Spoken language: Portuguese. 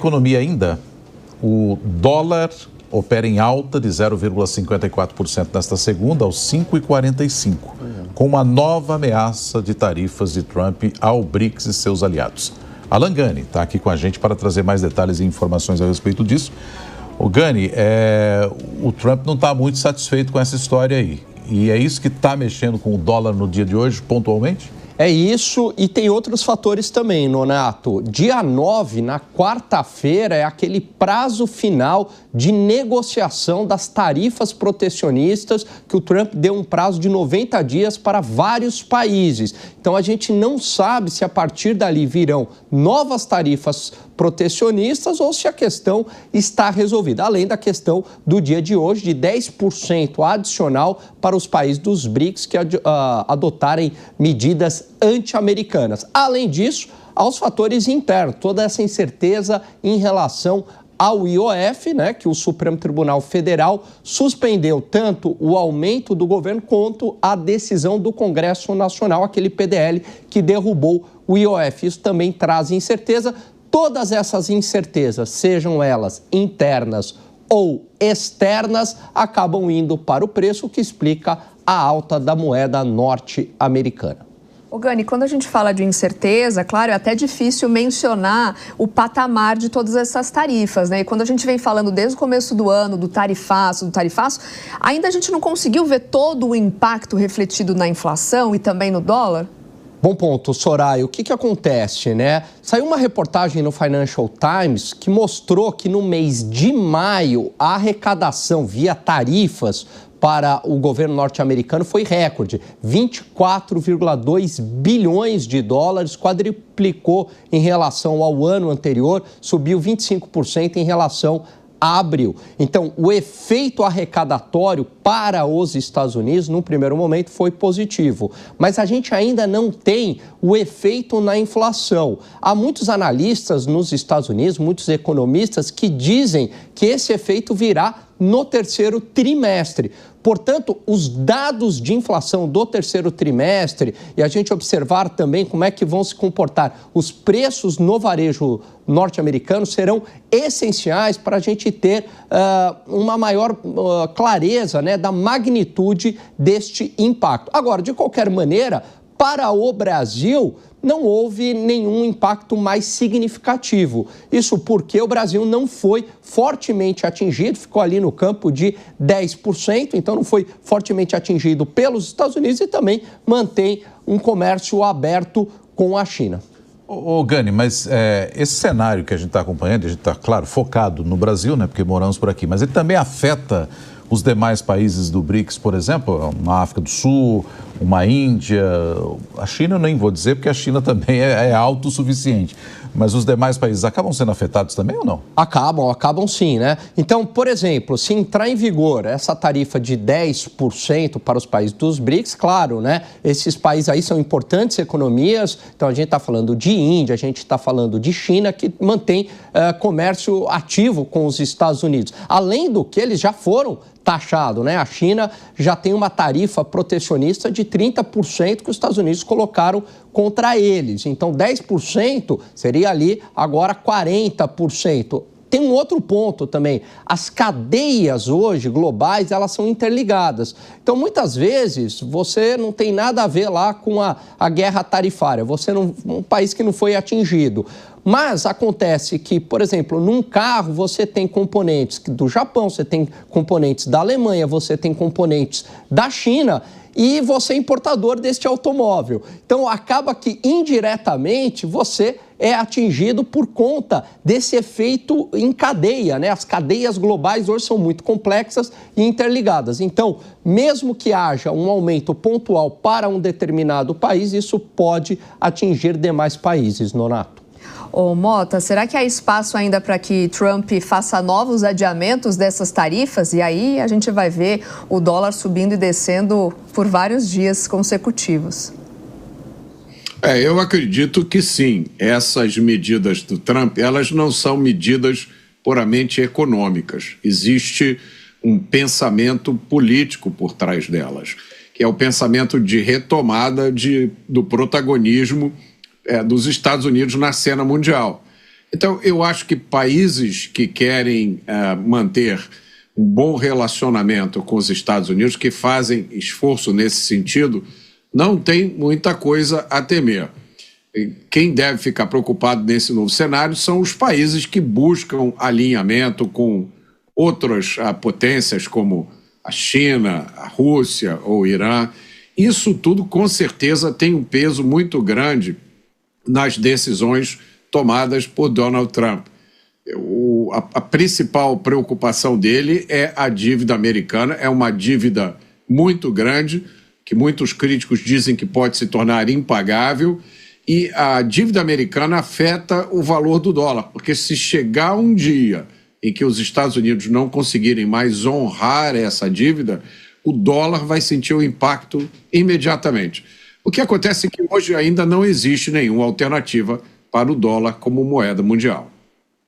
Economia ainda, o dólar opera em alta de 0,54% nesta segunda, aos 5,45, com uma nova ameaça de tarifas de Trump ao BRICS e seus aliados. Alan Gani está aqui com a gente para trazer mais detalhes e informações a respeito disso. O Gani, o Trump não está muito satisfeito com essa história aí. E é isso que está mexendo com o dólar no dia de hoje, pontualmente? É isso, e tem outros fatores também, Nonato. Dia 9, na quarta-feira, é aquele prazo final de negociação das tarifas protecionistas, que o Trump deu um prazo de 90 dias para vários países. Então, a gente não sabe se a partir dali virão novas tarifas protecionistas ou se a questão está resolvida. Além da questão do dia de hoje, de 10% adicional para os países dos BRICS que adotarem medidas anti-americanas. Além disso, aos fatores internos, toda essa incerteza em relação ao IOF, que o Supremo Tribunal Federal suspendeu tanto o aumento do governo quanto a decisão do Congresso Nacional, aquele PDL que derrubou o IOF. Isso também traz incerteza. Todas essas incertezas, sejam elas internas ou externas, acabam indo para o preço, o que explica a alta da moeda norte-americana. Ô Gani, quando a gente fala de incerteza, claro, é até difícil mencionar o patamar de todas essas tarifas, né? E quando a gente vem falando desde o começo do ano do tarifaço, ainda a gente não conseguiu ver todo o impacto refletido na inflação e também no dólar? Bom ponto, Soraya. O que acontece, Saiu uma reportagem no Financial Times que mostrou que no mês de maio a arrecadação via tarifas para o governo norte-americano foi recorde, 24,2 bilhões de dólares, quadruplicou em relação ao ano anterior, subiu 25% em relação a abril. Então, o efeito arrecadatório para os Estados Unidos, no primeiro momento, foi positivo. Mas a gente ainda não tem o efeito na inflação. Há muitos analistas nos Estados Unidos, muitos economistas, que dizem que esse efeito virá no terceiro trimestre. Portanto, os dados de inflação do terceiro trimestre e a gente observar também como é que vão se comportar os preços no varejo norte-americano serão essenciais para a gente ter uma maior clareza da magnitude deste impacto. Agora, de qualquer maneira, para o Brasil, não houve nenhum impacto mais significativo. Isso porque o Brasil não foi fortemente atingido, ficou ali no campo de 10%, então não foi fortemente atingido pelos Estados Unidos e também mantém um comércio aberto com a China. Ô Gani, mas esse cenário que a gente está acompanhando, a gente está, claro, focado no Brasil, porque moramos por aqui, mas ele também afeta os demais países do BRICS, por exemplo, uma África do Sul, uma Índia, a China eu nem vou dizer, porque a China também é autossuficiente. Mas os demais países acabam sendo afetados também ou não? Acabam sim, Então, por exemplo, se entrar em vigor essa tarifa de 10% para os países dos BRICS, claro, esses países aí são importantes economias, então a gente está falando de Índia, a gente está falando de China, que mantém comércio ativo com os Estados Unidos. Além do que eles já foram taxados, A China já tem uma tarifa protecionista de 30% que os Estados Unidos colocaram contra eles. Então, 10% seria ali agora 40%. Tem um outro ponto também. As cadeias hoje globais, elas são interligadas. Então, muitas vezes, você não tem nada a ver lá com a guerra tarifária. Você não, um país que não foi atingido. Mas acontece que, por exemplo, num carro você tem componentes do Japão, você tem componentes da Alemanha, você tem componentes da China e você é importador deste automóvel. Então, acaba que indiretamente você é atingido por conta desse efeito em cadeia, As cadeias globais hoje são muito complexas e interligadas. Então, mesmo que haja um aumento pontual para um determinado país, isso pode atingir demais países, Nonato. Ô Mota, será que há espaço ainda para que Trump faça novos adiamentos dessas tarifas? E aí a gente vai ver o dólar subindo e descendo por vários dias consecutivos. Eu acredito que sim. Essas medidas do Trump, elas não são medidas puramente econômicas. Existe um pensamento político por trás delas, que é o pensamento de retomada do protagonismo dos Estados Unidos na cena mundial. Então, eu acho que países que querem manter um bom relacionamento com os Estados Unidos, que fazem esforço nesse sentido, não tem muita coisa a temer. Quem deve ficar preocupado nesse novo cenário são os países que buscam alinhamento com outras potências como a China, a Rússia ou o Irã. Isso tudo, com certeza, tem um peso muito grande nas decisões tomadas por Donald Trump. A principal preocupação dele é a dívida americana, é uma dívida muito grande, que muitos críticos dizem que pode se tornar impagável, e a dívida americana afeta o valor do dólar, porque se chegar um dia em que os Estados Unidos não conseguirem mais honrar essa dívida, o dólar vai sentir o impacto imediatamente. O que acontece é que hoje ainda não existe nenhuma alternativa para o dólar como moeda mundial.